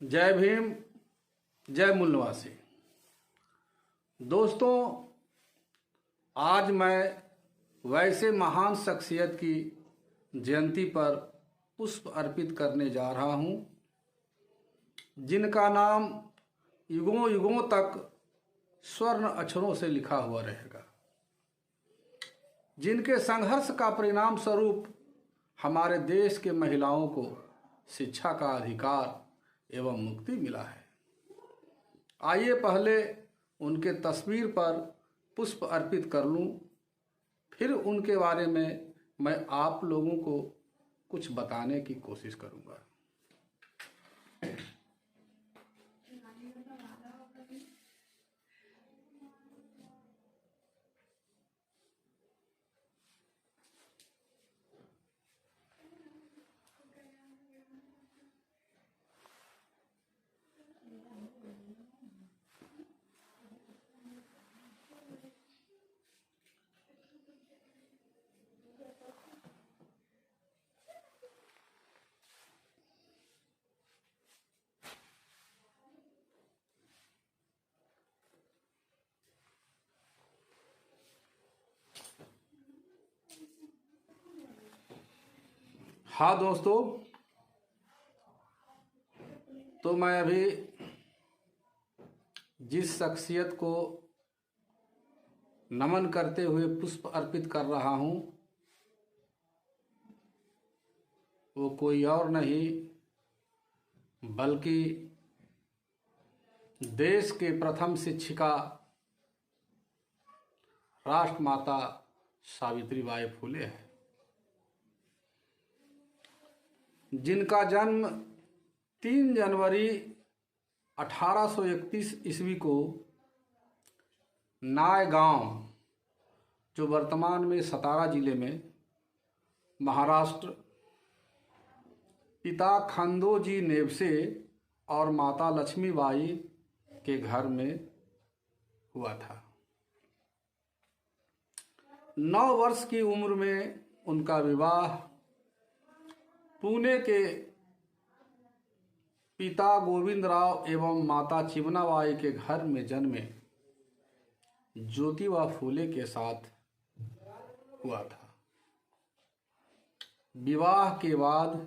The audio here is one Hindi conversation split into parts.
जय भीम, जय मूल निवासी। दोस्तों, आज मैं वैसे महान शख्सियत की जयंती पर पुष्प अर्पित करने जा रहा हूं, जिनका नाम युगों युगों तक स्वर्ण अक्षरों से लिखा हुआ रहेगा, जिनके संघर्ष का परिणाम स्वरूप हमारे देश के महिलाओं को शिक्षा का अधिकार एवं मुक्ति मिला है। आइए पहले उनके तस्वीर पर पुष्प अर्पित कर लूं, फिर उनके बारे में मैं आप लोगों को कुछ बताने की कोशिश करूंगा। हाँ दोस्तों, तो मैं अभी जिस शख्सियत को नमन करते हुए पुष्प अर्पित कर रहा हूं, वो कोई और नहीं बल्कि देश के प्रथम शिक्षिका राष्ट्रमाता सावित्रीबाई फुले है, जिनका जन्म 3 जनवरी 1831 ईस्वी को नायगांव, जो वर्तमान में सतारा जिले में महाराष्ट्र, पिता खंदोजी नेवसे और माता लक्ष्मीबाई के घर में हुआ था। 9 वर्ष की उम्र में उनका विवाह पुणे के पिता गोविंदराव एवं माता चिमनाबाई के घर में जन्मे ज्योतिबा फूले के साथ हुआ था। विवाह के बाद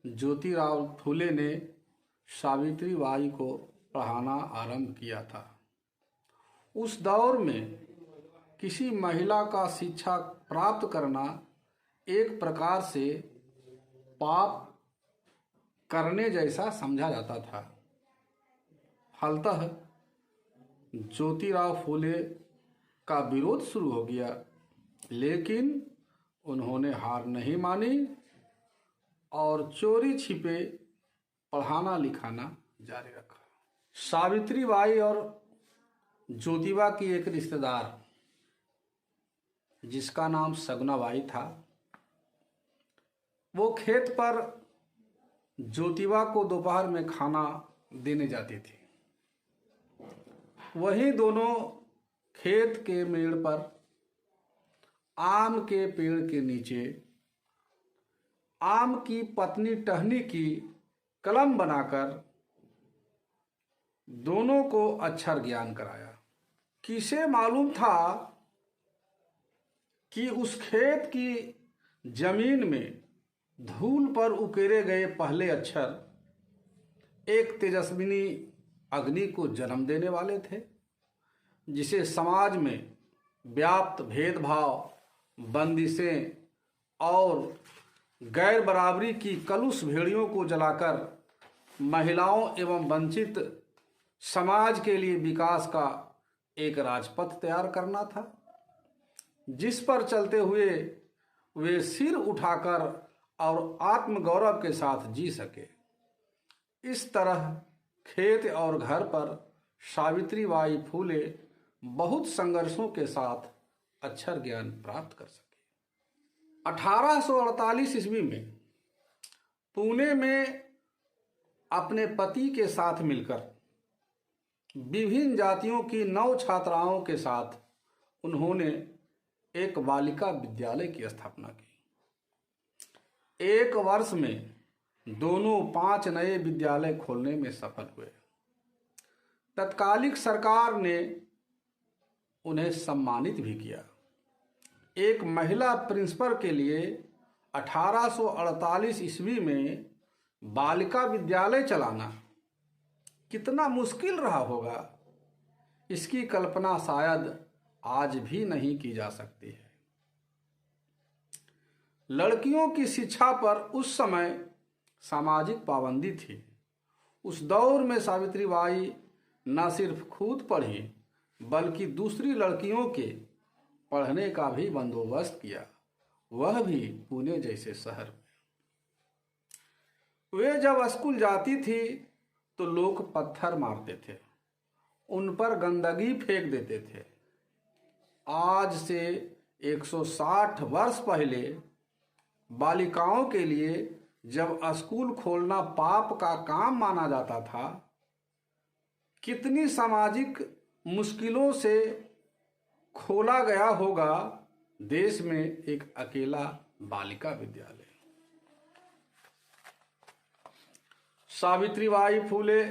ज्योतिराव फूले ने सावित्रीबाई को पढ़ाना आरंभ किया था। उस दौर में किसी महिला का शिक्षा प्राप्त करना एक प्रकार से पाप करने जैसा समझा जाता था। फलतः ज्योतिराव फूले का विरोध शुरू हो गया, लेकिन उन्होंने हार नहीं मानी और चोरी छिपे पढ़ाना लिखाना जारी रखा। सावित्रीबाई और ज्योतिबा की एक रिश्तेदार, जिसका नाम सगुनाबाई था, वो खेत पर ज्योतिबा को दोपहर में खाना देने जाती थी। वहीं दोनों खेत के मेड़ पर आम के पेड़ के नीचे आम की पत्नी टहनी की कलम बनाकर दोनों को अक्षर ज्ञान कराया। किसे मालूम था कि उस खेत की जमीन में धूल पर उकेरे गए पहले अक्षर एक तेजस्विनी अग्नि को जन्म देने वाले थे, जिसे समाज में व्याप्त भेदभाव, बंदिशें और गैर बराबरी की कलुष भेड़ियों को जलाकर महिलाओं एवं वंचित समाज के लिए विकास का एक राजपथ तैयार करना था, जिस पर चलते हुए वे सिर उठाकर और आत्मगौरव के साथ जी सके। इस तरह खेत और घर पर सावित्रीबाई फूले बहुत संघर्षों के साथ अक्षर ज्ञान प्राप्त कर सके। 1848 ईस्वी में पुणे में अपने पति के साथ मिलकर विभिन्न जातियों की 9 छात्राओं के साथ उन्होंने एक बालिका विद्यालय की स्थापना की। 1 वर्ष में दोनों 5 नए विद्यालय खोलने में सफल हुए। तत्कालिक सरकार ने उन्हें सम्मानित भी किया। एक महिला प्रिंसिपल के लिए 1848 ईस्वी में बालिका विद्यालय चलाना कितना मुश्किल रहा होगा, इसकी कल्पना शायद आज भी नहीं की जा सकती है। लड़कियों की शिक्षा पर उस समय सामाजिक पाबंदी थी। उस दौर में सावित्रीबाई न सिर्फ खुद पढ़ी बल्कि दूसरी लड़कियों के पढ़ने का भी बंदोबस्त किया, वह भी पुणे जैसे शहर में। वे जब स्कूल जाती थी तो लोग पत्थर मारते थे, उन पर गंदगी फेंक देते थे। आज से 160 वर्ष पहले बालिकाओं के लिए जब स्कूल खोलना पाप का काम माना जाता था, कितनी सामाजिक मुश्किलों से खोला गया होगा देश में एक अकेला बालिका विद्यालय। सावित्रीबाई फुले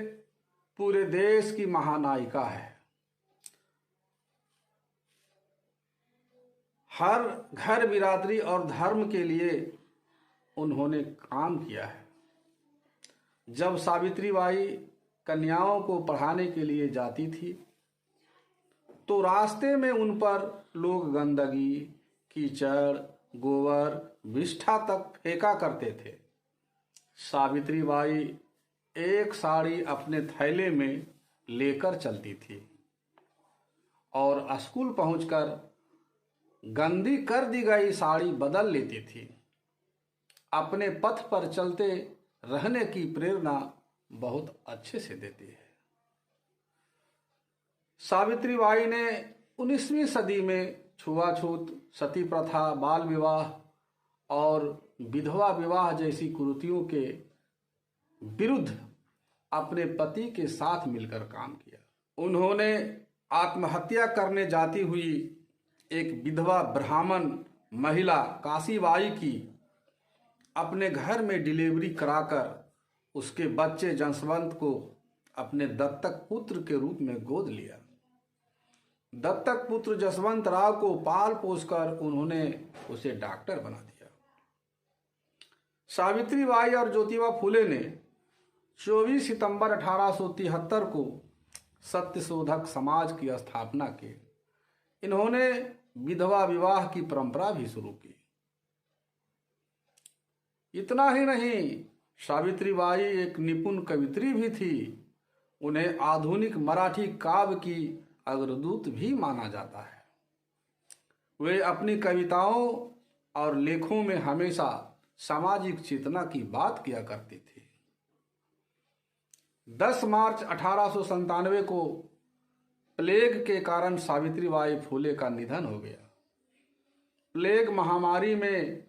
पूरे देश की महानायिका है। हर घर, बिरादरी और धर्म के लिए उन्होंने काम किया है। जब सावित्रीबाई कन्याओं को पढ़ाने के लिए जाती थी तो रास्ते में उन पर लोग गंदगी, कीचड़, गोबर, विष्ठा तक फेंका करते थे। सावित्रीबाई एक साड़ी अपने थैले में लेकर चलती थी और स्कूल पहुंचकर गंदी कर दी गई साड़ी बदल लेती थी। अपने पथ पर चलते रहने की प्रेरणा बहुत अच्छे से देती है। सावित्रीबाई ने 19वीं सदी में छुआछूत, सती प्रथा, बाल विवाह और विधवा विवाह जैसी कुरीतियों के विरुद्ध अपने पति के साथ मिलकर काम किया। उन्होंने आत्महत्या करने जाती हुई एक विधवा ब्राह्मण महिला काशीबाई की अपने घर में डिलीवरी कराकर उसके बच्चे जसवंत को अपने दत्तक पुत्र के रूप में गोद लिया। दत्तक पुत्र जसवंत राव को पाल पोसकर उन्होंने उसे डॉक्टर बना दिया। सावित्रीबाई और ज्योतिबा फुले ने 24 सितंबर 1873 को सत्यशोधक समाज की स्थापना की। इन्होंने विधवा विवाह की परंपरा भी शुरू की। इतना ही नहीं, सावित्रीबाई एक निपुण कवित्री भी थी। उन्हें आधुनिक मराठी काव्य की अग्रदूत भी माना जाता है। वे अपनी कविताओं और लेखों में हमेशा सामाजिक चेतना की बात किया करती थी। 10 मार्च 1897 को प्लेग के कारण सावित्रीबाई फुले का निधन हो गया। प्लेग महामारी में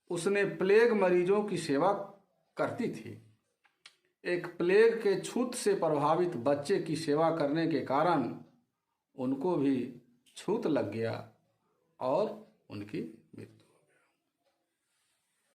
उसने प्लेग मरीजों की सेवा करती थी। एक प्लेग के छूत से प्रभावित बच्चे की सेवा करने के कारण उनको भी छूत लग गया और उनकी